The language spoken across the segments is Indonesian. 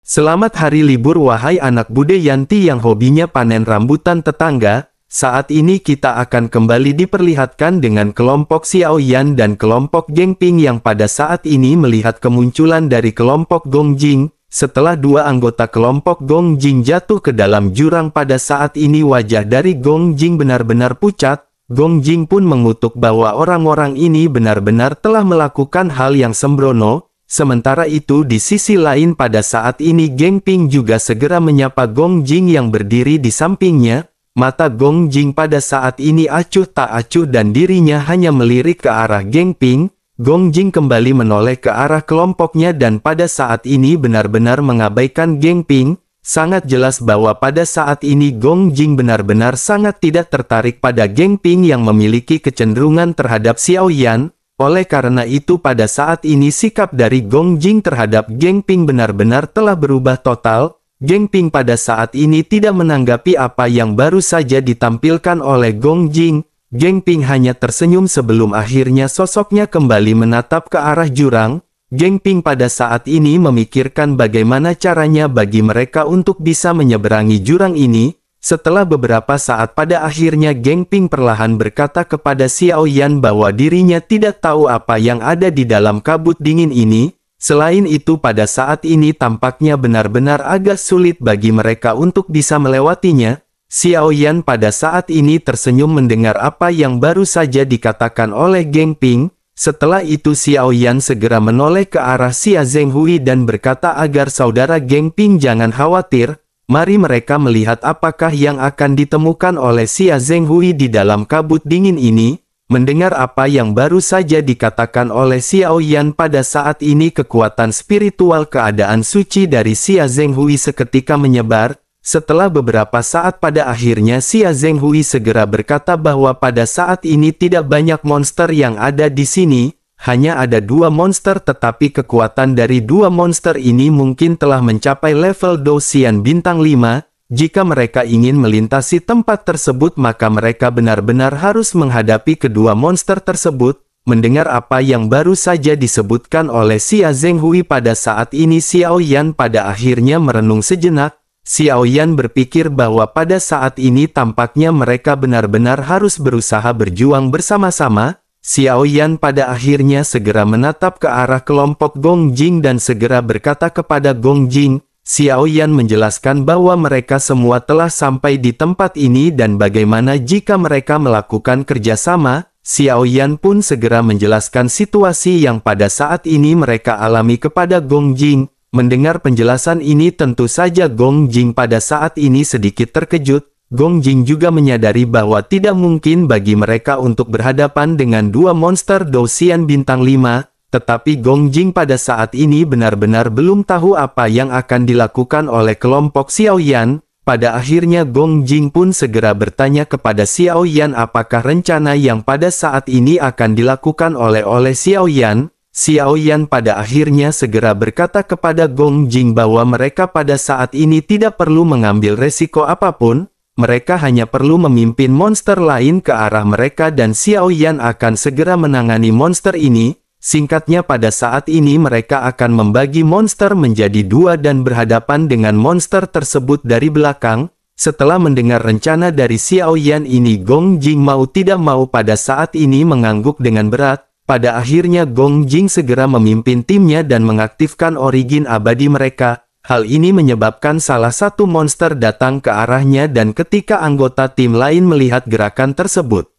Selamat hari libur wahai anak bude Yanti yang hobinya panen rambutan tetangga. Saat ini kita akan kembali diperlihatkan dengan kelompok Xiaoyan dan kelompok Gengping yang pada saat ini melihat kemunculan dari kelompok Gongjing. Setelah dua anggota kelompok Gongjing jatuh ke dalam jurang pada saat ini wajah dari Gongjing benar-benar pucat. Gongjing pun mengutuk bahwa orang-orang ini benar-benar telah melakukan hal yang sembrono. Sementara itu di sisi lain pada saat ini Gengping juga segera menyapa Gongjing yang berdiri di sampingnya. Mata Gongjing pada saat ini acuh tak acuh dan dirinya hanya melirik ke arah Gengping. Gongjing kembali menoleh ke arah kelompoknya dan pada saat ini benar-benar mengabaikan Gengping. Sangat jelas bahwa pada saat ini Gongjing benar-benar sangat tidak tertarik pada Gengping yang memiliki kecenderungan terhadap Xiaoyan. Oleh karena itu pada saat ini sikap dari Gongjing terhadap Gengping benar-benar telah berubah total. Gengping pada saat ini tidak menanggapi apa yang baru saja ditampilkan oleh Gongjing. Gengping hanya tersenyum sebelum akhirnya sosoknya kembali menatap ke arah jurang. Gengping pada saat ini memikirkan bagaimana caranya bagi mereka untuk bisa menyeberangi jurang ini. Setelah beberapa saat pada akhirnya Gengping perlahan berkata kepada Xiaoyan bahwa dirinya tidak tahu apa yang ada di dalam kabut dingin ini. Selain itu pada saat ini tampaknya benar-benar agak sulit bagi mereka untuk bisa melewatinya. Xiaoyan pada saat ini tersenyum mendengar apa yang baru saja dikatakan oleh Gengping. Setelah itu Xiaoyan segera menoleh ke arah Xia Zhenghui dan berkata agar saudara Gengping jangan khawatir. Mari mereka melihat apakah yang akan ditemukan oleh Xia Zhenghui di dalam kabut dingin ini. Mendengar apa yang baru saja dikatakan oleh Xiaoyan pada saat ini kekuatan spiritual keadaan suci dari Xia Zhenghui seketika menyebar. Setelah beberapa saat pada akhirnya Xia Zhenghui segera berkata bahwa pada saat ini tidak banyak monster yang ada di sini. Hanya ada dua monster tetapi kekuatan dari dua monster ini mungkin telah mencapai level Dosian bintang 5. Jika mereka ingin melintasi tempat tersebut maka mereka benar-benar harus menghadapi kedua monster tersebut. Mendengar apa yang baru saja disebutkan oleh Xia Zhenghui pada saat ini Xiaoyan pada akhirnya merenung sejenak. Xiaoyan berpikir bahwa pada saat ini tampaknya mereka benar-benar harus berusaha berjuang bersama-sama. Xiaoyan pada akhirnya segera menatap ke arah kelompok Gongjing dan segera berkata kepada Gongjing. Xiaoyan menjelaskan bahwa mereka semua telah sampai di tempat ini dan bagaimana jika mereka melakukan kerjasama. Xiaoyan pun segera menjelaskan situasi yang pada saat ini mereka alami kepada Gongjing. Mendengar penjelasan ini tentu saja Gongjing pada saat ini sedikit terkejut. Gongjing juga menyadari bahwa tidak mungkin bagi mereka untuk berhadapan dengan dua monster Dosian bintang 5, tetapi Gongjing pada saat ini benar-benar belum tahu apa yang akan dilakukan oleh kelompok Xiaoyan. Pada akhirnya Gongjing pun segera bertanya kepada Xiaoyan apakah rencana yang pada saat ini akan dilakukan oleh Xiaoyan. Xiaoyan pada akhirnya segera berkata kepada Gongjing bahwa mereka pada saat ini tidak perlu mengambil resiko apapun. Mereka hanya perlu memimpin monster lain ke arah mereka dan Xiaoyan akan segera menangani monster ini. Singkatnya pada saat ini mereka akan membagi monster menjadi dua dan berhadapan dengan monster tersebut dari belakang. Setelah mendengar rencana dari Xiaoyan ini Gongjing mau tidak mau pada saat ini mengangguk dengan berat. Pada akhirnya Gongjing segera memimpin timnya dan mengaktifkan origin abadi mereka. Hal ini menyebabkan salah satu monster datang ke arahnya dan ketika anggota tim lain melihat gerakan tersebut,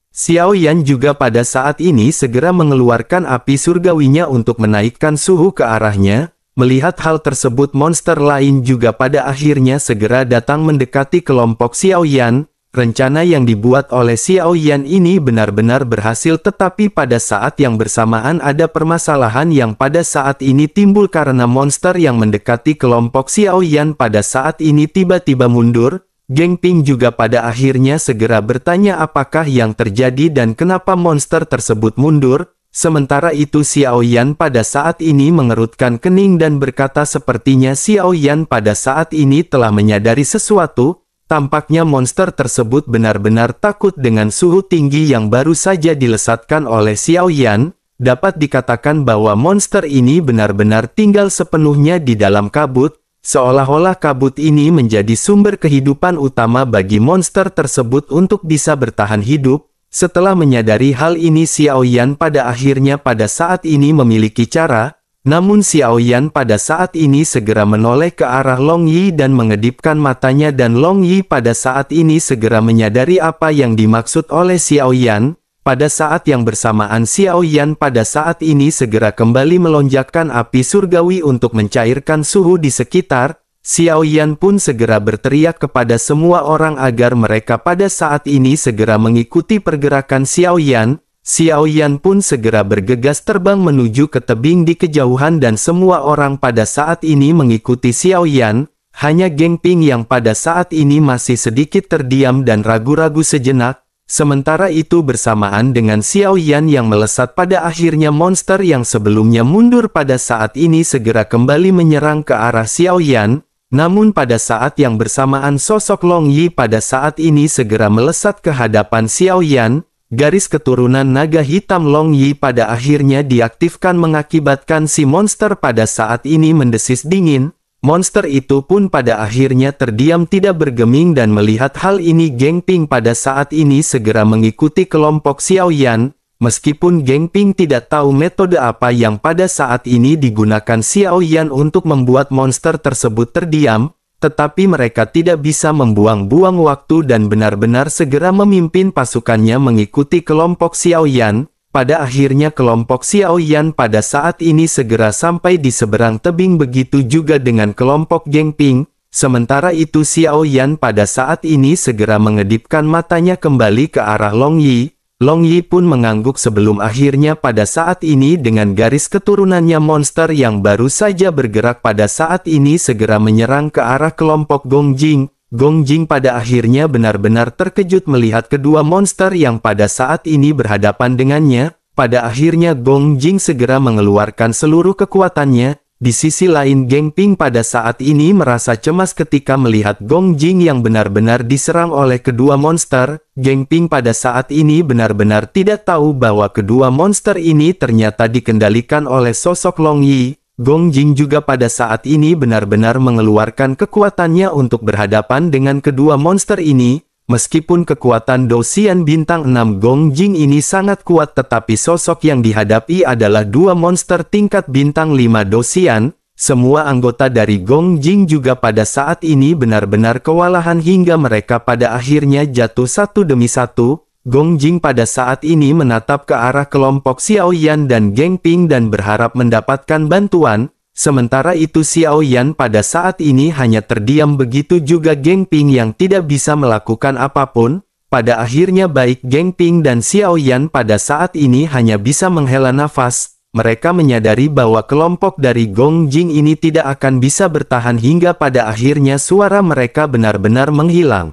Xiaoyan juga pada saat ini segera mengeluarkan api surgawinya untuk menaikkan suhu ke arahnya. Melihat hal tersebut monster lain juga pada akhirnya segera datang mendekati kelompok Xiaoyan. Rencana yang dibuat oleh Xiaoyan ini benar-benar berhasil tetapi pada saat yang bersamaan ada permasalahan yang pada saat ini timbul karena monster yang mendekati kelompok Xiaoyan pada saat ini tiba-tiba mundur. Gengping juga pada akhirnya segera bertanya apakah yang terjadi dan kenapa monster tersebut mundur. Sementara itu Xiaoyan pada saat ini mengerutkan kening dan berkata sepertinya Xiaoyan pada saat ini telah menyadari sesuatu. Tampaknya monster tersebut benar-benar takut dengan suhu tinggi yang baru saja dilesatkan oleh Xiaoyan. Dapat dikatakan bahwa monster ini benar-benar tinggal sepenuhnya di dalam kabut. Seolah-olah kabut ini menjadi sumber kehidupan utama bagi monster tersebut untuk bisa bertahan hidup. Setelah menyadari hal ini, Xiao Yan pada akhirnya pada saat ini memiliki cara, namun Xiao Yan pada saat ini segera menoleh ke arah Long Yi dan mengedipkan matanya, dan Long Yi pada saat ini segera menyadari apa yang dimaksud oleh Xiao Yan. Pada saat yang bersamaan Xiao Yan pada saat ini segera kembali melonjakkan api surgawi untuk mencairkan suhu di sekitar. Xiao Yan pun segera berteriak kepada semua orang agar mereka pada saat ini segera mengikuti pergerakan Xiao Yan. Xiao Yan pun segera bergegas terbang menuju ke tebing di kejauhan dan semua orang pada saat ini mengikuti Xiao Yan. Hanya Geng Ping yang pada saat ini masih sedikit terdiam dan ragu-ragu sejenak. Sementara itu bersamaan dengan Xiao Yan yang melesat, pada akhirnya monster yang sebelumnya mundur pada saat ini segera kembali menyerang ke arah Xiao Yan. Namun pada saat yang bersamaan sosok Long Yi pada saat ini segera melesat ke hadapan Xiao Yan. Garis keturunan naga hitam Long Yi pada akhirnya diaktifkan mengakibatkan si monster pada saat ini mendesis dingin. Monster itu pun pada akhirnya terdiam tidak bergeming, dan melihat hal ini Geng Ping pada saat ini segera mengikuti kelompok Xiao Yan. Meskipun Geng Ping tidak tahu metode apa yang pada saat ini digunakan Xiao Yan untuk membuat monster tersebut terdiam, tetapi mereka tidak bisa membuang-buang waktu dan benar-benar segera memimpin pasukannya mengikuti kelompok Xiao Yan. Pada akhirnya kelompok Xiao Yan pada saat ini segera sampai di seberang tebing, begitu juga dengan kelompok Geng Ping. Sementara itu Xiao Yan pada saat ini segera mengedipkan matanya kembali ke arah Long Yi. Long Yi pun mengangguk sebelum akhirnya pada saat ini dengan garis keturunannya monster yang baru saja bergerak pada saat ini segera menyerang ke arah kelompok Gong Jing. Gong Jing pada akhirnya benar-benar terkejut melihat kedua monster yang pada saat ini berhadapan dengannya. Pada akhirnya Gong Jing segera mengeluarkan seluruh kekuatannya. Di sisi lain Geng Ping pada saat ini merasa cemas ketika melihat Gong Jing yang benar-benar diserang oleh kedua monster. Geng Ping pada saat ini benar-benar tidak tahu bahwa kedua monster ini ternyata dikendalikan oleh sosok Long Yi. Gong Jing juga pada saat ini benar-benar mengeluarkan kekuatannya untuk berhadapan dengan kedua monster ini. Meskipun kekuatan Dosian bintang 6 Gong Jing ini sangat kuat, tetapi sosok yang dihadapi adalah dua monster tingkat bintang 5 Dosian. Semua anggota dari Gong Jing juga pada saat ini benar-benar kewalahan hingga mereka pada akhirnya jatuh satu demi satu. Gong Jing pada saat ini menatap ke arah kelompok Xiao Yan dan Geng Ping dan berharap mendapatkan bantuan. Sementara itu Xiao Yan pada saat ini hanya terdiam, begitu juga Geng Ping yang tidak bisa melakukan apapun. Pada akhirnya baik Geng Ping dan Xiao Yan pada saat ini hanya bisa menghela nafas. Mereka menyadari bahwa kelompok dari Gong Jing ini tidak akan bisa bertahan hingga pada akhirnya suara mereka benar-benar menghilang.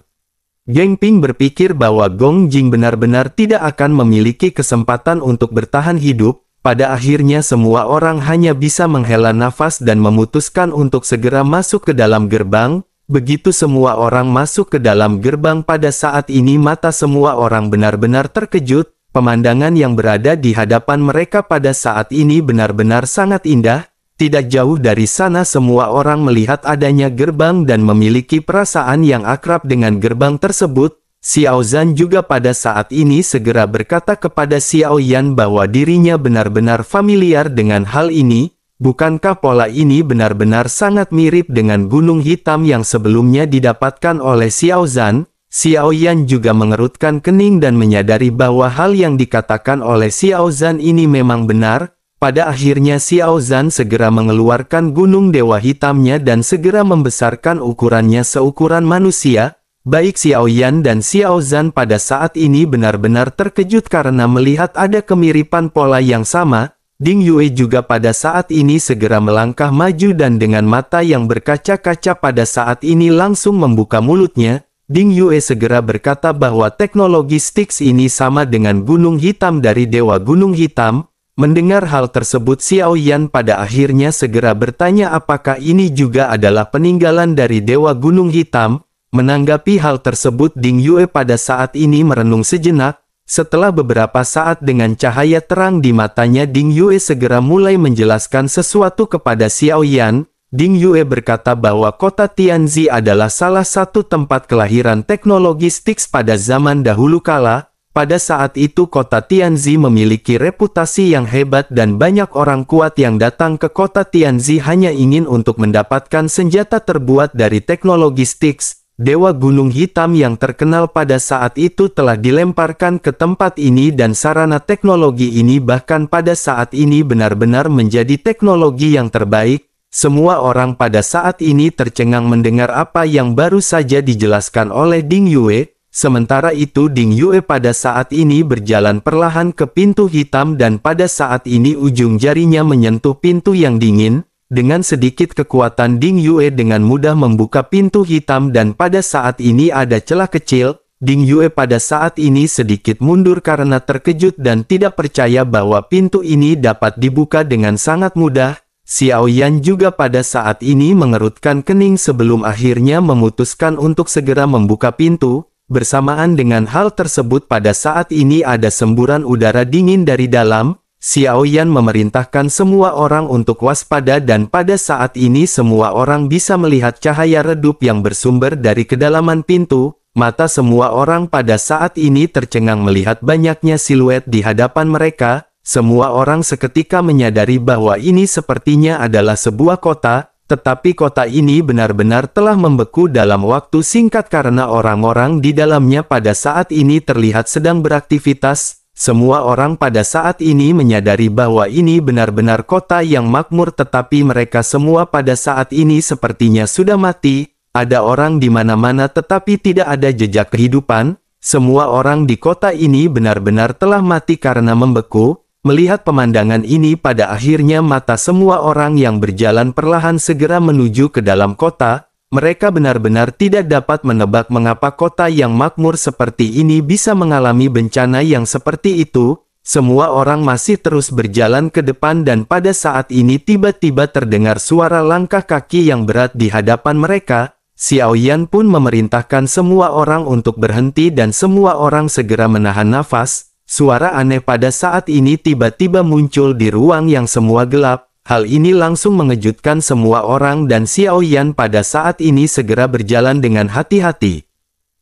Geng Ping berpikir bahwa Gong Jing benar-benar tidak akan memiliki kesempatan untuk bertahan hidup. Pada akhirnya semua orang hanya bisa menghela nafas dan memutuskan untuk segera masuk ke dalam gerbang. Begitu semua orang masuk ke dalam gerbang pada saat ini mata semua orang benar-benar terkejut. Pemandangan yang berada di hadapan mereka pada saat ini benar-benar sangat indah. Tidak jauh dari sana semua orang melihat adanya gerbang dan memiliki perasaan yang akrab dengan gerbang tersebut. Xiao Zhan juga pada saat ini segera berkata kepada Xiao Yan bahwa dirinya benar-benar familiar dengan hal ini. Bukankah pola ini benar-benar sangat mirip dengan gunung hitam yang sebelumnya didapatkan oleh Xiao Zhan? Xiao Yan juga mengerutkan kening dan menyadari bahwa hal yang dikatakan oleh Xiao Zhan ini memang benar. Pada akhirnya Xiao Zhan segera mengeluarkan gunung dewa hitamnya dan segera membesarkan ukurannya seukuran manusia. Baik Xiao Yan dan Xiao Zhan pada saat ini benar-benar terkejut karena melihat ada kemiripan pola yang sama. Ding Yue juga pada saat ini segera melangkah maju dan dengan mata yang berkaca-kaca pada saat ini langsung membuka mulutnya. Ding Yue segera berkata bahwa teknologi Styx ini sama dengan gunung hitam dari Dewa Gunung Hitam. Mendengar hal tersebut Xiao Yan pada akhirnya segera bertanya apakah ini juga adalah peninggalan dari Dewa Gunung Hitam. Menanggapi hal tersebut Ding Yue pada saat ini merenung sejenak. Setelah beberapa saat dengan cahaya terang di matanya Ding Yue segera mulai menjelaskan sesuatu kepada Xiao Yan. Ding Yue berkata bahwa kota Tianzi adalah salah satu tempat kelahiran teknologi Styx pada zaman dahulu kala. Pada saat itu kota Tianzi memiliki reputasi yang hebat dan banyak orang kuat yang datang ke kota Tianzi hanya ingin untuk mendapatkan senjata terbuat dari teknologi Styx. Dewa Gunung Hitam yang terkenal pada saat itu telah dilemparkan ke tempat ini dan sarana teknologi ini bahkan pada saat ini benar-benar menjadi teknologi yang terbaik. Semua orang pada saat ini tercengang mendengar apa yang baru saja dijelaskan oleh Ding Yue. Sementara itu Ding Yue pada saat ini berjalan perlahan ke pintu hitam dan pada saat ini ujung jarinya menyentuh pintu yang dingin. Dengan sedikit kekuatan Ding Yue dengan mudah membuka pintu hitam dan pada saat ini ada celah kecil. Ding Yue pada saat ini sedikit mundur karena terkejut dan tidak percaya bahwa pintu ini dapat dibuka dengan sangat mudah. Xiao Yan juga pada saat ini mengerutkan kening sebelum akhirnya memutuskan untuk segera membuka pintu. Bersamaan dengan hal tersebut pada saat ini ada semburan udara dingin dari dalam. Xiao Yan memerintahkan semua orang untuk waspada dan pada saat ini semua orang bisa melihat cahaya redup yang bersumber dari kedalaman pintu. Mata semua orang pada saat ini tercengang melihat banyaknya siluet di hadapan mereka. Semua orang seketika menyadari bahwa ini sepertinya adalah sebuah kota, tetapi kota ini benar-benar telah membeku dalam waktu singkat karena orang-orang di dalamnya pada saat ini terlihat sedang beraktivitas. Semua orang pada saat ini menyadari bahwa ini benar-benar kota yang makmur tetapi mereka semua pada saat ini sepertinya sudah mati. Ada orang di mana-mana tetapi tidak ada jejak kehidupan. Semua orang di kota ini benar-benar telah mati karena membeku. Melihat pemandangan ini pada akhirnya mata semua orang yang berjalan perlahan segera menuju ke dalam kota. Mereka benar-benar tidak dapat menebak mengapa kota yang makmur seperti ini bisa mengalami bencana yang seperti itu. Semua orang masih terus berjalan ke depan dan pada saat ini tiba-tiba terdengar suara langkah kaki yang berat di hadapan mereka. Xiao Yan pun memerintahkan semua orang untuk berhenti dan semua orang segera menahan nafas. Suara aneh pada saat ini tiba-tiba muncul di ruang yang semua gelap. Hal ini langsung mengejutkan semua orang dan Xiao Yan pada saat ini segera berjalan dengan hati-hati.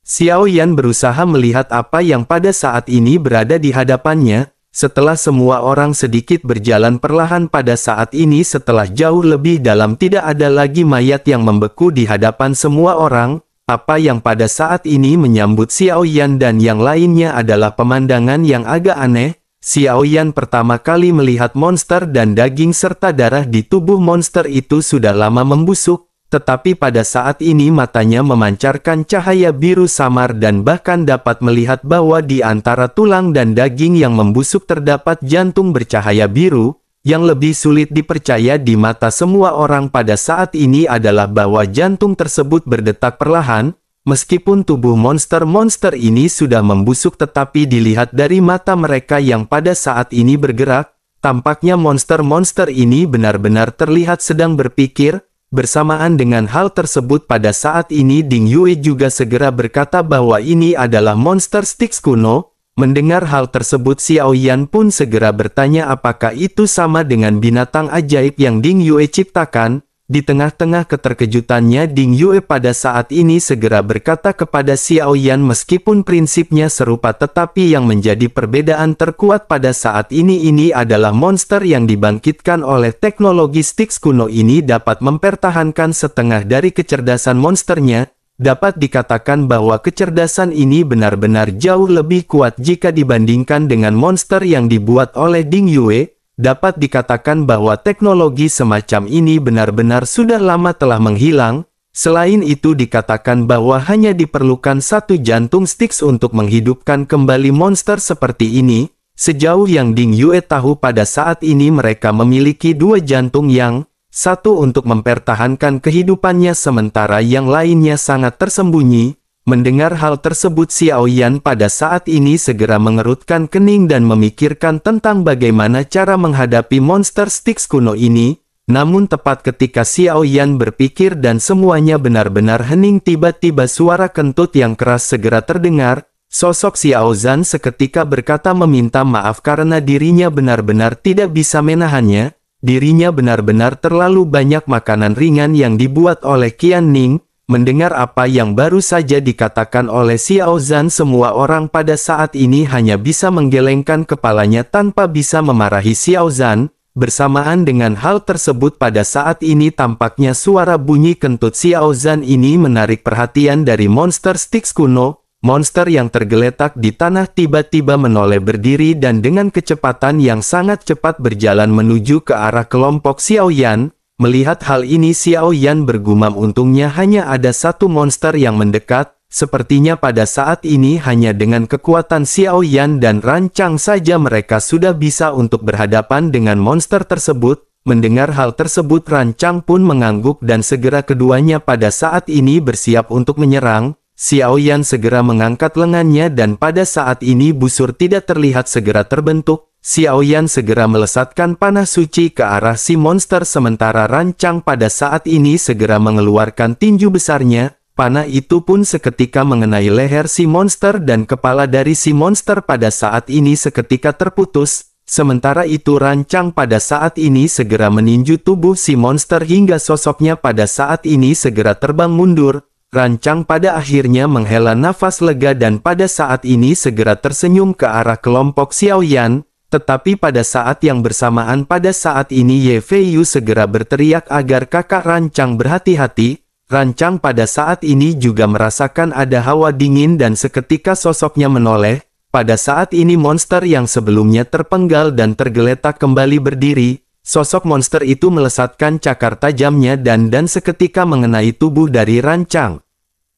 Xiao Yan berusaha melihat apa yang pada saat ini berada di hadapannya. Setelah semua orang sedikit berjalan perlahan pada saat ini setelah jauh lebih dalam tidak ada lagi mayat yang membeku di hadapan semua orang. Apa yang pada saat ini menyambut Xiao Yan dan yang lainnya adalah pemandangan yang agak aneh. Xiao Yan pertama kali melihat monster dan daging serta darah di tubuh monster itu sudah lama membusuk. Tetapi pada saat ini matanya memancarkan cahaya biru samar dan bahkan dapat melihat bahwa di antara tulang dan daging yang membusuk terdapat jantung bercahaya biru. Yang lebih sulit dipercaya di mata semua orang pada saat ini adalah bahwa jantung tersebut berdetak perlahan, meskipun tubuh monster-monster ini sudah membusuk tetapi dilihat dari mata mereka yang pada saat ini bergerak, tampaknya monster-monster ini benar-benar terlihat sedang berpikir. Bersamaan dengan hal tersebut pada saat ini Ding Yue juga segera berkata bahwa ini adalah monster Styx kuno. Mendengar hal tersebut Xiao Yan pun segera bertanya apakah itu sama dengan binatang ajaib yang Ding Yue ciptakan. Di tengah-tengah keterkejutannya Ding Yue pada saat ini segera berkata kepada Xiao Yan meskipun prinsipnya serupa tetapi yang menjadi perbedaan terkuat pada saat ini adalah monster yang dibangkitkan oleh teknologi Styx kuno ini dapat mempertahankan setengah dari kecerdasan monsternya. Dapat dikatakan bahwa kecerdasan ini benar-benar jauh lebih kuat jika dibandingkan dengan monster yang dibuat oleh Ding Yue. Dapat dikatakan bahwa teknologi semacam ini benar-benar sudah lama telah menghilang. Selain itu dikatakan bahwa hanya diperlukan satu jantung Styx untuk menghidupkan kembali monster seperti ini. Sejauh yang Ding Yue tahu pada saat ini mereka memiliki dua jantung yang satu untuk mempertahankan kehidupannya sementara yang lainnya sangat tersembunyi. Mendengar hal tersebut Xiao Yan pada saat ini segera mengerutkan kening dan memikirkan tentang bagaimana cara menghadapi monster Styx kuno ini. Namun tepat ketika Xiao Yan berpikir dan semuanya benar-benar hening tiba-tiba suara kentut yang keras segera terdengar. Sosok Xiao Zhan seketika berkata meminta maaf karena dirinya benar-benar tidak bisa menahannya. Dirinya benar-benar terlalu banyak makanan ringan yang dibuat oleh Qian Ning. Mendengar apa yang baru saja dikatakan oleh Xiao Zhan, semua orang pada saat ini hanya bisa menggelengkan kepalanya tanpa bisa memarahi Xiao Zhan. Bersamaan dengan hal tersebut pada saat ini tampaknya suara bunyi kentut Xiao Zhan ini menarik perhatian dari monster Styx kuno. Monster yang tergeletak di tanah tiba-tiba menoleh berdiri dan dengan kecepatan yang sangat cepat berjalan menuju ke arah kelompok Xiao Yan. Melihat hal ini Xiao Yan bergumam, untungnya hanya ada satu monster yang mendekat. Sepertinya pada saat ini hanya dengan kekuatan Xiao Yan dan rancang saja mereka sudah bisa untuk berhadapan dengan monster tersebut. Mendengar hal tersebut rancang pun mengangguk dan segera keduanya pada saat ini bersiap untuk menyerang. Xiao Yan segera mengangkat lengannya dan pada saat ini busur tidak terlihat segera terbentuk. Xiao Yan segera melesatkan panah suci ke arah si monster sementara rancang pada saat ini segera mengeluarkan tinju besarnya. Panah itu pun seketika mengenai leher si monster dan kepala dari si monster pada saat ini seketika terputus. Sementara itu rancang pada saat ini segera meninju tubuh si monster hingga sosoknya pada saat ini segera terbang mundur. Rancang pada akhirnya menghela nafas lega dan pada saat ini segera tersenyum ke arah kelompok Xiao Yan. Tetapi pada saat yang bersamaan pada saat ini Ye Feiyu segera berteriak agar kakak Rancang berhati-hati. Rancang pada saat ini juga merasakan ada hawa dingin dan seketika sosoknya menoleh. Pada saat ini monster yang sebelumnya terpenggal dan tergeletak kembali berdiri. Sosok monster itu melesatkan cakar tajamnya dan seketika mengenai tubuh dari Rancang.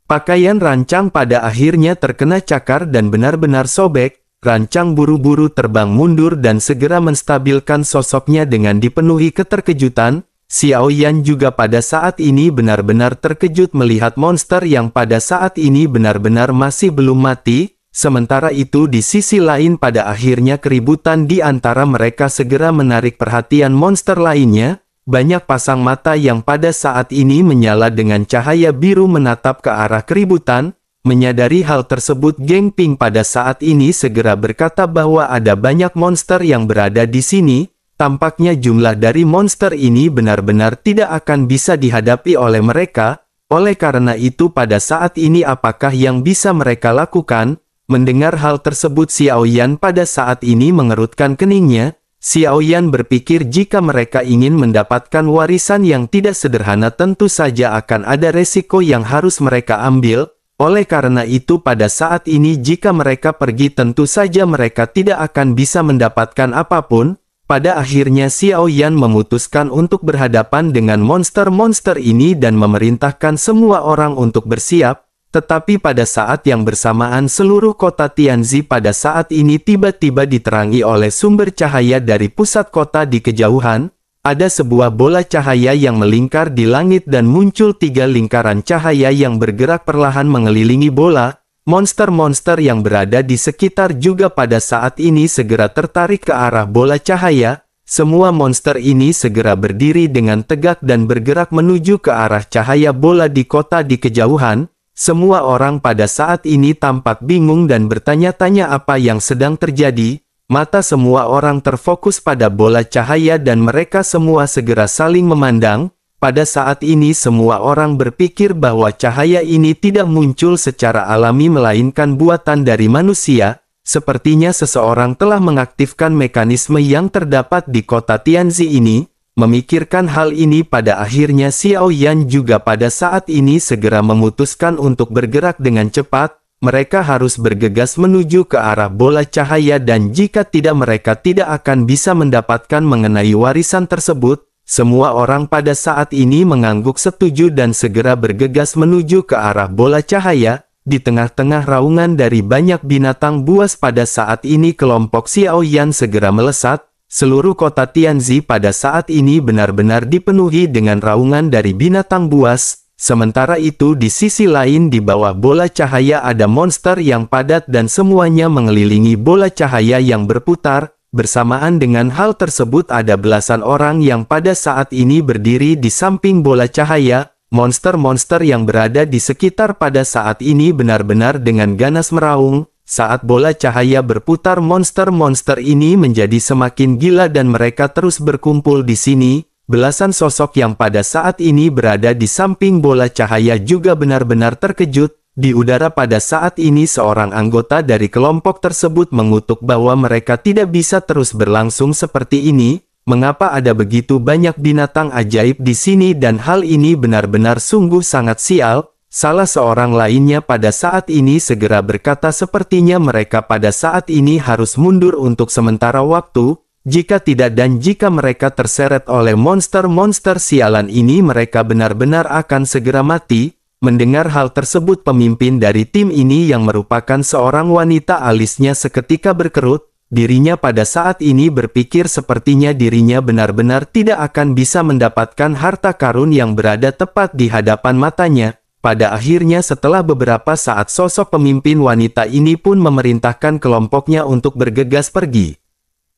Pakaian Rancang pada akhirnya terkena cakar dan benar-benar sobek. Rancang buru-buru terbang mundur dan segera menstabilkan sosoknya dengan dipenuhi keterkejutan. Xiao Yan juga pada saat ini benar-benar terkejut melihat monster yang pada saat ini benar-benar masih belum mati. Sementara itu di sisi lain pada akhirnya keributan di antara mereka segera menarik perhatian monster lainnya. Banyak pasang mata yang pada saat ini menyala dengan cahaya biru menatap ke arah keributan. Menyadari hal tersebut Geng Ping pada saat ini segera berkata bahwa ada banyak monster yang berada di sini. Tampaknya jumlah dari monster ini benar-benar tidak akan bisa dihadapi oleh mereka. Oleh karena itu pada saat ini apakah yang bisa mereka lakukan? Mendengar hal tersebut Xiao Yan pada saat ini mengerutkan keningnya. Xiao Yan berpikir jika mereka ingin mendapatkan warisan yang tidak sederhana tentu saja akan ada resiko yang harus mereka ambil. Oleh karena itu pada saat ini jika mereka pergi tentu saja mereka tidak akan bisa mendapatkan apapun. Pada akhirnya Xiao Yan memutuskan untuk berhadapan dengan monster-monster ini dan memerintahkan semua orang untuk bersiap. Tetapi pada saat yang bersamaan seluruh kota Tianzi pada saat ini tiba-tiba diterangi oleh sumber cahaya dari pusat kota di kejauhan. Ada sebuah bola cahaya yang melingkar di langit dan muncul 3 lingkaran cahaya yang bergerak perlahan mengelilingi bola. Monster-monster yang berada di sekitar juga pada saat ini segera tertarik ke arah bola cahaya. Semua monster ini segera berdiri dengan tegak dan bergerak menuju ke arah cahaya bola di kota di kejauhan. Semua orang pada saat ini tampak bingung dan bertanya-tanya apa yang sedang terjadi. Mata semua orang terfokus pada bola cahaya dan mereka semua segera saling memandang. Pada saat ini semua orang berpikir bahwa cahaya ini tidak muncul secara alami melainkan buatan dari manusia. Sepertinya seseorang telah mengaktifkan mekanisme yang terdapat di kota Tianzi ini. Memikirkan hal ini pada akhirnya Xiao Yan juga pada saat ini segera memutuskan untuk bergerak dengan cepat. Mereka harus bergegas menuju ke arah bola cahaya dan jika tidak mereka tidak akan bisa mendapatkan mengenai warisan tersebut. Semua orang pada saat ini mengangguk setuju dan segera bergegas menuju ke arah bola cahaya. Di tengah-tengah raungan dari banyak binatang buas pada saat ini kelompok Xiao Yan segera melesat. Seluruh kota Tianzi pada saat ini benar-benar dipenuhi dengan raungan dari binatang buas. Sementara itu di sisi lain di bawah bola cahaya ada monster yang padat dan semuanya mengelilingi bola cahaya yang berputar. Bersamaan dengan hal tersebut ada belasan orang yang pada saat ini berdiri di samping bola cahaya. Monster-monster yang berada di sekitar pada saat ini benar-benar dengan ganas meraung. Saat bola cahaya berputar, monster-monster ini menjadi semakin gila dan mereka terus berkumpul di sini. Belasan sosok yang pada saat ini berada di samping bola cahaya juga benar-benar terkejut. Di udara pada saat ini seorang anggota dari kelompok tersebut mengutuk bahwa mereka tidak bisa terus berlangsung seperti ini. Mengapa ada begitu banyak binatang ajaib di sini dan hal ini benar-benar sungguh sangat sial. Salah seorang lainnya pada saat ini segera berkata sepertinya mereka pada saat ini harus mundur untuk sementara waktu. Jika tidak dan jika mereka terseret oleh monster-monster sialan ini mereka benar-benar akan segera mati. Mendengar hal tersebut pemimpin dari tim ini yang merupakan seorang wanita alisnya seketika berkerut. Dirinya pada saat ini berpikir sepertinya dirinya benar-benar tidak akan bisa mendapatkan harta karun yang berada tepat di hadapan matanya. Pada akhirnya setelah beberapa saat sosok pemimpin wanita ini pun memerintahkan kelompoknya untuk bergegas pergi.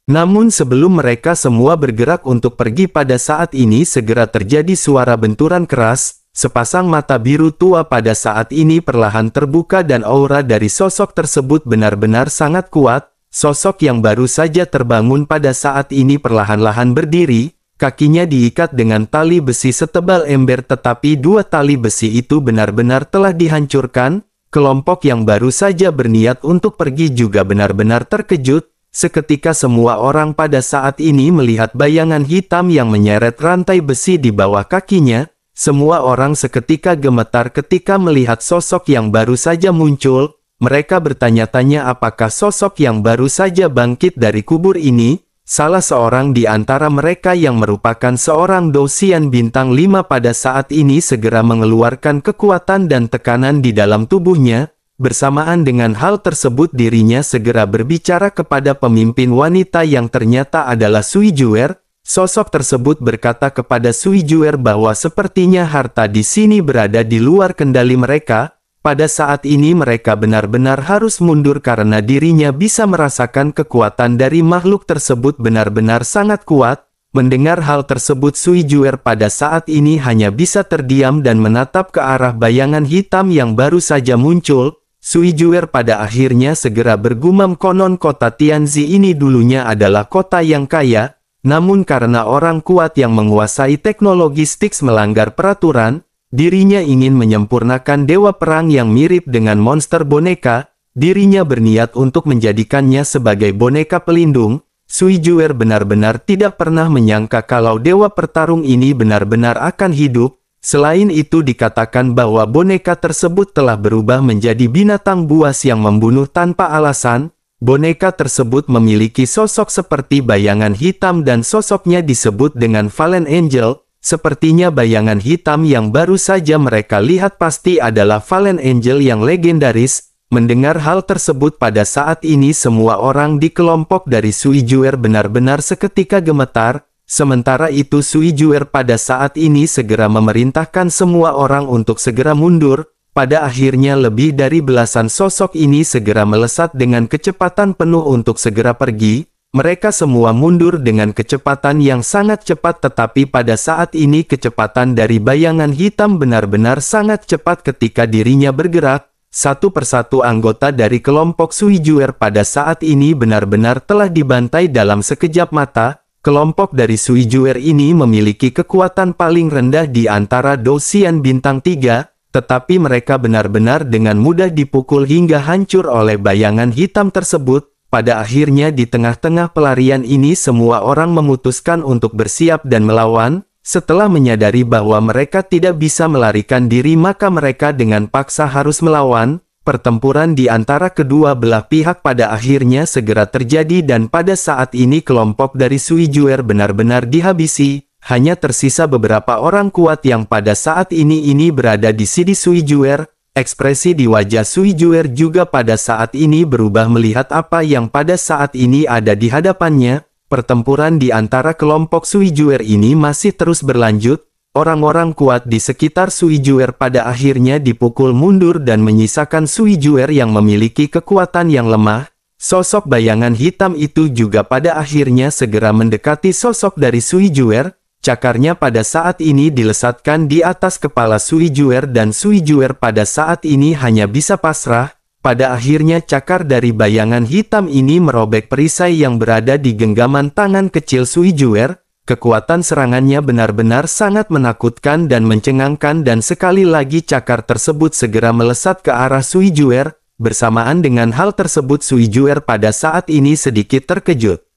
Namun sebelum mereka semua bergerak untuk pergi pada saat ini segera terjadi suara benturan keras. Sepasang mata biru tua pada saat ini perlahan terbuka dan aura dari sosok tersebut benar-benar sangat kuat. Sosok yang baru saja terbangun pada saat ini perlahan-lahan berdiri. Kakinya diikat dengan tali besi setebal ember tetapi dua tali besi itu benar-benar telah dihancurkan. Kelompok yang baru saja berniat untuk pergi juga benar-benar terkejut. Seketika semua orang pada saat ini melihat bayangan hitam yang menyeret rantai besi di bawah kakinya. Semua orang seketika gemetar ketika melihat sosok yang baru saja muncul. Mereka bertanya-tanya apakah sosok yang baru saja bangkit dari kubur ini. Salah seorang di antara mereka yang merupakan seorang Dosian bintang 5 pada saat ini segera mengeluarkan kekuatan dan tekanan di dalam tubuhnya. Bersamaan dengan hal tersebut dirinya segera berbicara kepada pemimpin wanita yang ternyata adalah Sui Juer. Sosok tersebut berkata kepada Sui Juer bahwa sepertinya harta di sini berada di luar kendali mereka. Pada saat ini mereka benar-benar harus mundur karena dirinya bisa merasakan kekuatan dari makhluk tersebut benar-benar sangat kuat. Mendengar hal tersebut Sui Juer pada saat ini hanya bisa terdiam dan menatap ke arah bayangan hitam yang baru saja muncul. Sui Juer pada akhirnya segera bergumam konon kota Tianzi ini dulunya adalah kota yang kaya. Namun karena orang kuat yang menguasai teknologi Styx melanggar peraturan, dirinya ingin menyempurnakan dewa perang yang mirip dengan monster boneka, dirinya berniat untuk menjadikannya sebagai boneka pelindung. Sui Juer benar-benar tidak pernah menyangka kalau dewa pertarung ini benar-benar akan hidup. Selain itu dikatakan bahwa boneka tersebut telah berubah menjadi binatang buas yang membunuh tanpa alasan. Boneka tersebut memiliki sosok seperti bayangan hitam dan sosoknya disebut dengan Fallen Angel. Sepertinya bayangan hitam yang baru saja mereka lihat pasti adalah Fallen Angel yang legendaris. Mendengar hal tersebut pada saat ini semua orang di kelompok dari Sui Juer benar-benar seketika gemetar. Sementara itu Sui Juer pada saat ini segera memerintahkan semua orang untuk segera mundur. Pada akhirnya lebih dari belasan sosok ini segera melesat dengan kecepatan penuh untuk segera pergi. Mereka semua mundur dengan kecepatan yang sangat cepat tetapi pada saat ini kecepatan dari bayangan hitam benar-benar sangat cepat ketika dirinya bergerak. Satu persatu anggota dari kelompok Sui Juer pada saat ini benar-benar telah dibantai dalam sekejap mata. Kelompok dari Sui Juer ini memiliki kekuatan paling rendah di antara Dosian bintang 3. Tetapi mereka benar-benar dengan mudah dipukul hingga hancur oleh bayangan hitam tersebut. Pada akhirnya di tengah-tengah pelarian ini semua orang memutuskan untuk bersiap dan melawan. Setelah menyadari bahwa mereka tidak bisa melarikan diri maka mereka dengan paksa harus melawan. Pertempuran di antara kedua belah pihak pada akhirnya segera terjadi dan pada saat ini kelompok dari Sui Juer benar-benar dihabisi. Hanya tersisa beberapa orang kuat yang pada saat ini berada di sisi Sui Juer. Ekspresi di wajah Sui Juer juga pada saat ini berubah melihat apa yang pada saat ini ada di hadapannya. Pertempuran di antara kelompok Sui Juer ini masih terus berlanjut. Orang-orang kuat di sekitar Sui Juer pada akhirnya dipukul mundur dan menyisakan Sui Juer yang memiliki kekuatan yang lemah. Sosok bayangan hitam itu juga pada akhirnya segera mendekati sosok dari Sui Juer. Cakarnya pada saat ini dilesatkan di atas kepala Sui Juer dan Sui Juer pada saat ini hanya bisa pasrah. pada akhirnya cakar dari bayangan hitam ini merobek perisai yang berada di genggaman tangan kecil Sui Juer. Kekuatan serangannya benar-benar sangat menakutkan dan mencengangkan dan sekali lagi cakar tersebut segera melesat ke arah Sui Juer. Bersamaan dengan hal tersebut Sui Juer pada saat ini sedikit terkejut.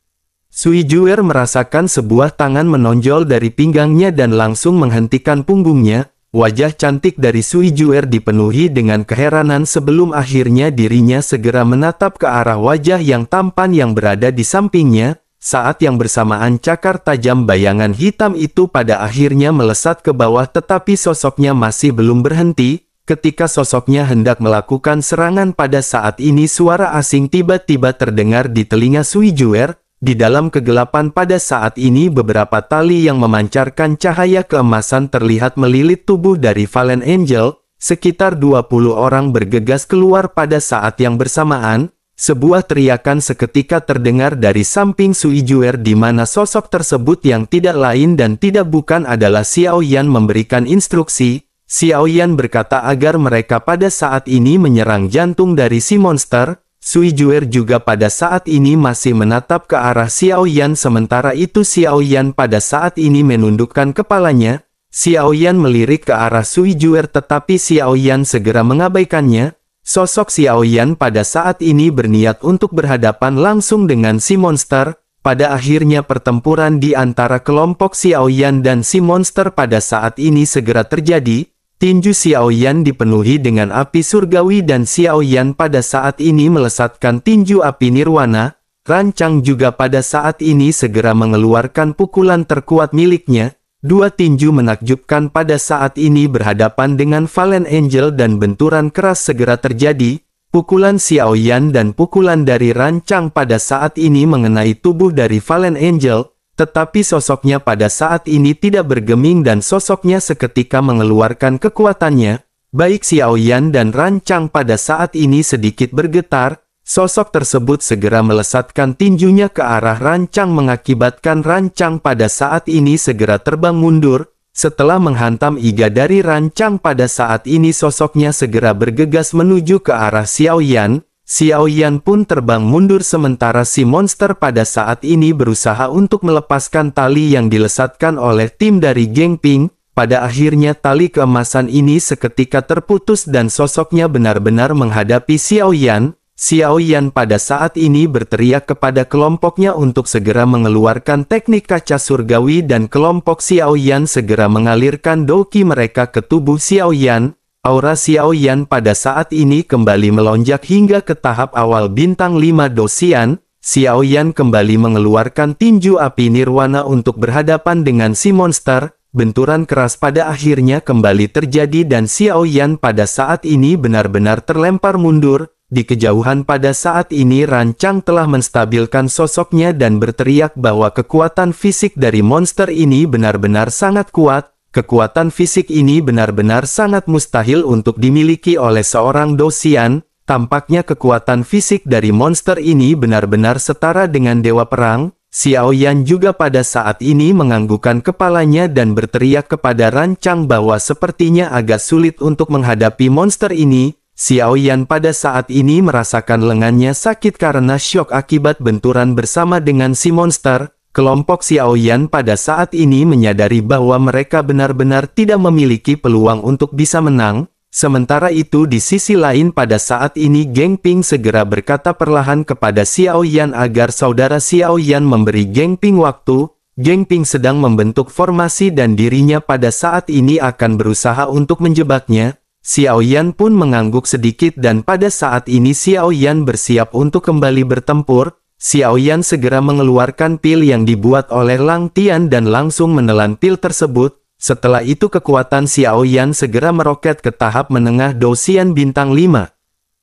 Sui Juer merasakan sebuah tangan menonjol dari pinggangnya dan langsung menghentikan punggungnya. Wajah cantik dari Sui Juer dipenuhi dengan keheranan sebelum akhirnya dirinya segera menatap ke arah wajah yang tampan yang berada di sampingnya. Saat yang bersamaan cakar tajam bayangan hitam itu pada akhirnya melesat ke bawah tetapi sosoknya masih belum berhenti. Ketika sosoknya hendak melakukan serangan pada saat ini suara asing tiba-tiba terdengar di telinga Sui Juer. Di dalam kegelapan pada saat ini beberapa tali yang memancarkan cahaya keemasan terlihat melilit tubuh dari Fallen Angel. Sekitar 20 orang bergegas keluar pada saat yang bersamaan. Sebuah teriakan seketika terdengar dari samping Sui Juer di mana sosok tersebut yang tidak lain dan tidak bukan adalah Xiao Yan memberikan instruksi. Xiao Yan berkata agar mereka pada saat ini menyerang jantung dari si monster. Sui Juer juga pada saat ini masih menatap ke arah Xiao Yan sementara itu Xiao Yan pada saat ini menundukkan kepalanya. Xiao Yan melirik ke arah Sui Juer tetapi Xiao Yan segera mengabaikannya. Sosok Xiao Yan pada saat ini berniat untuk berhadapan langsung dengan si monster. Pada akhirnya pertempuran di antara kelompok Xiao Yan dan si monster pada saat ini segera terjadi. Tinju Xiao Yan dipenuhi dengan api surgawi dan Xiao Yan pada saat ini melesatkan tinju api nirwana. Rancang juga pada saat ini segera mengeluarkan pukulan terkuat miliknya. Dua tinju menakjubkan pada saat ini berhadapan dengan Fallen Angel dan benturan keras segera terjadi. Pukulan Xiao Yan dan pukulan dari Rancang pada saat ini mengenai tubuh dari Fallen Angel. Tetapi sosoknya pada saat ini tidak bergeming dan sosoknya seketika mengeluarkan kekuatannya. Baik Xiao Yan dan Rancang pada saat ini sedikit bergetar. Sosok tersebut segera melesatkan tinjunya ke arah Rancang mengakibatkan Rancang pada saat ini segera terbang mundur. Setelah menghantam iga dari Rancang pada saat ini sosoknya segera bergegas menuju ke arah Xiao Yan. Xiao Yan pun terbang mundur sementara si monster pada saat ini berusaha untuk melepaskan tali yang dilesatkan oleh tim dari Geng Ping. Pada akhirnya tali keemasan ini seketika terputus dan sosoknya benar-benar menghadapi Xiao Yan. Xiao Yan pada saat ini berteriak kepada kelompoknya untuk segera mengeluarkan teknik kaca surgawi dan kelompok Xiao Yan segera mengalirkan doki mereka ke tubuh Xiao Yan. Aura Xiao Yan pada saat ini kembali melonjak hingga ke tahap awal bintang 5 dosian. Xiao Yan kembali mengeluarkan tinju api nirwana untuk berhadapan dengan si monster. Benturan keras pada akhirnya kembali terjadi dan Xiao Yan pada saat ini benar-benar terlempar mundur. Di kejauhan pada saat ini Rancang telah menstabilkan sosoknya dan berteriak bahwa kekuatan fisik dari monster ini benar-benar sangat kuat. Kekuatan fisik ini benar-benar sangat mustahil untuk dimiliki oleh seorang dosian. Tampaknya kekuatan fisik dari monster ini benar-benar setara dengan dewa perang. Xiao Yan juga pada saat ini menganggukkan kepalanya dan berteriak kepada Rancang bahwa sepertinya agak sulit untuk menghadapi monster ini. Xiao Yan pada saat ini merasakan lengannya sakit karena syok akibat benturan bersama dengan si monster. Kelompok Xiao Yan pada saat ini menyadari bahwa mereka benar-benar tidak memiliki peluang untuk bisa menang. Sementara itu di sisi lain pada saat ini Geng Ping segera berkata perlahan kepada Xiao Yan agar saudara Xiao Yan memberi Geng Ping waktu. Geng Ping sedang membentuk formasi dan dirinya pada saat ini akan berusaha untuk menjebaknya. Xiao Yan pun mengangguk sedikit dan pada saat ini Xiao Yan bersiap untuk kembali bertempur. Xiao Yan segera mengeluarkan pil yang dibuat oleh Lang Tian dan langsung menelan pil tersebut. Setelah itu kekuatan Xiao Yan segera meroket ke tahap menengah dosian bintang 5.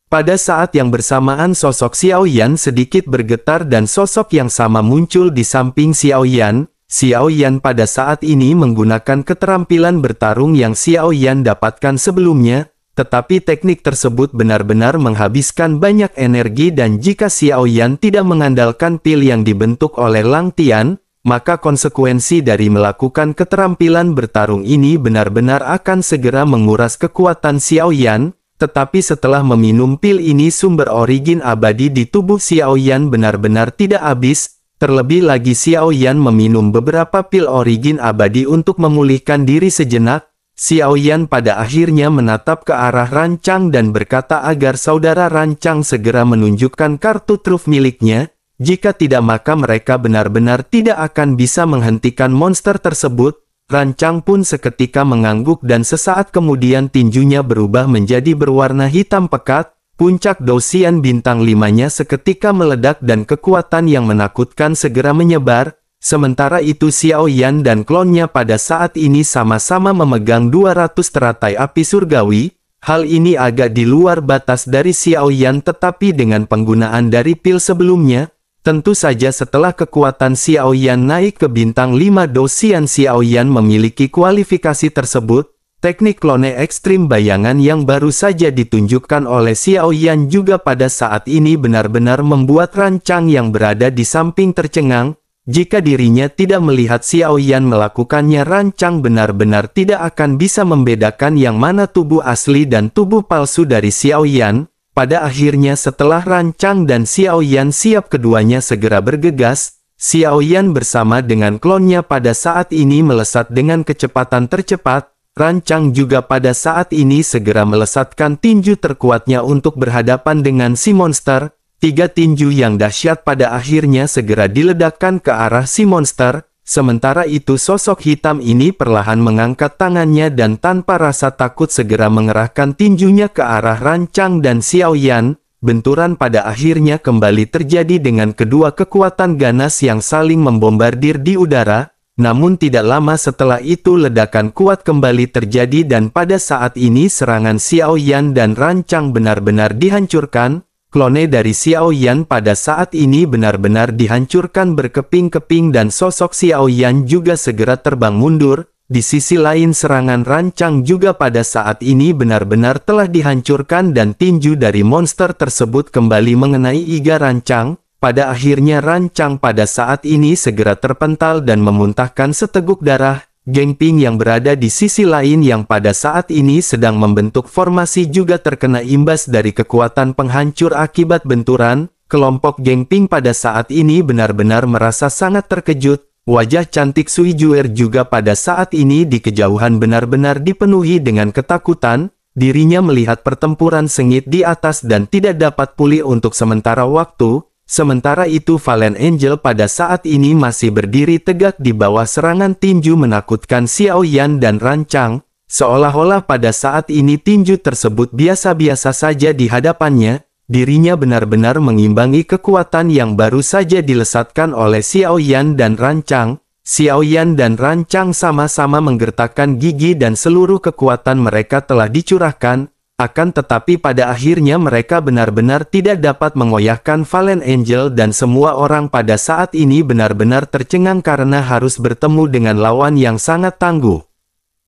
Pada saat yang bersamaan sosok Xiao Yan sedikit bergetar dan sosok yang sama muncul di samping Xiao Yan. Xiao Yan pada saat ini menggunakan keterampilan bertarung yang Xiao Yan dapatkan sebelumnya, tetapi teknik tersebut benar-benar menghabiskan banyak energi dan jika Xiao Yan tidak mengandalkan pil yang dibentuk oleh Lang Tian, maka konsekuensi dari melakukan keterampilan bertarung ini benar-benar akan segera menguras kekuatan Xiao Yan. Tetapi setelah meminum pil ini sumber origin abadi di tubuh Xiao Yan benar-benar tidak habis, terlebih lagi Xiao Yan meminum beberapa pil origin abadi untuk memulihkan diri sejenak. Xiao Yan pada akhirnya menatap ke arah Rancang dan berkata agar saudara Rancang segera menunjukkan kartu truf miliknya, jika tidak maka mereka benar-benar tidak akan bisa menghentikan monster tersebut. Rancang pun seketika mengangguk dan sesaat kemudian tinjunya berubah menjadi berwarna hitam pekat, puncak dosian bintang 5-nya seketika meledak dan kekuatan yang menakutkan segera menyebar. Sementara itu Xiao Yan dan klonnya pada saat ini sama-sama memegang 200 teratai api surgawi. Hal ini agak di luar batas dari Xiao Yan tetapi dengan penggunaan dari pil sebelumnya, tentu saja setelah kekuatan Xiao Yan naik ke bintang 5 dosian Xiao Yan memiliki kualifikasi tersebut. Teknik klone ekstrim bayangan yang baru saja ditunjukkan oleh Xiao Yan juga pada saat ini benar-benar membuat Rancang yang berada di samping tercengang. Jika dirinya tidak melihat Xiao Yan melakukannya, Rancang benar-benar tidak akan bisa membedakan yang mana tubuh asli dan tubuh palsu dari Xiao Yan. Pada akhirnya setelah Rancang dan Xiao Yan siap keduanya segera bergegas, Xiao Yan bersama dengan klonnya pada saat ini melesat dengan kecepatan tercepat. Rancang juga pada saat ini segera melesatkan tinju terkuatnya untuk berhadapan dengan si monster. 3 tinju yang dahsyat pada akhirnya segera diledakkan ke arah si monster. Sementara itu sosok hitam ini perlahan mengangkat tangannya dan tanpa rasa takut segera mengerahkan tinjunya ke arah Rancang dan Xiao Yan. Benturan pada akhirnya kembali terjadi dengan kedua kekuatan ganas yang saling membombardir di udara. Namun tidak lama setelah itu ledakan kuat kembali terjadi dan pada saat ini serangan Xiao Yan dan Rancang benar-benar dihancurkan. Klone dari Xiao Yan pada saat ini benar-benar dihancurkan berkeping-keping dan sosok Xiao Yan juga segera terbang mundur. Di sisi lain serangan Rancang juga pada saat ini benar-benar telah dihancurkan dan tinju dari monster tersebut kembali mengenai iga Rancang. Pada akhirnya Rancang pada saat ini segera terpental dan memuntahkan seteguk darah. Genping yang berada di sisi lain yang pada saat ini sedang membentuk formasi juga terkena imbas dari kekuatan penghancur akibat benturan. Kelompok Genping pada saat ini benar-benar merasa sangat terkejut. Wajah cantik Sui Juer juga pada saat ini di kejauhan benar-benar dipenuhi dengan ketakutan. Dirinya melihat pertempuran sengit di atas dan tidak dapat pulih untuk sementara waktu. Sementara itu Fallen Angel pada saat ini masih berdiri tegak di bawah serangan tinju menakutkan Xiao Yan dan Rancang. Seolah-olah pada saat ini tinju tersebut biasa-biasa saja di hadapannya. Dirinya benar-benar mengimbangi kekuatan yang baru saja dilesatkan oleh Xiao Yan dan Rancang. Xiao Yan dan Rancang sama-sama menggertakkan gigi dan seluruh kekuatan mereka telah dicurahkan. Akan tetapi pada akhirnya mereka benar-benar tidak dapat mengoyahkan Fallen Angel dan semua orang pada saat ini benar-benar tercengang karena harus bertemu dengan lawan yang sangat tangguh.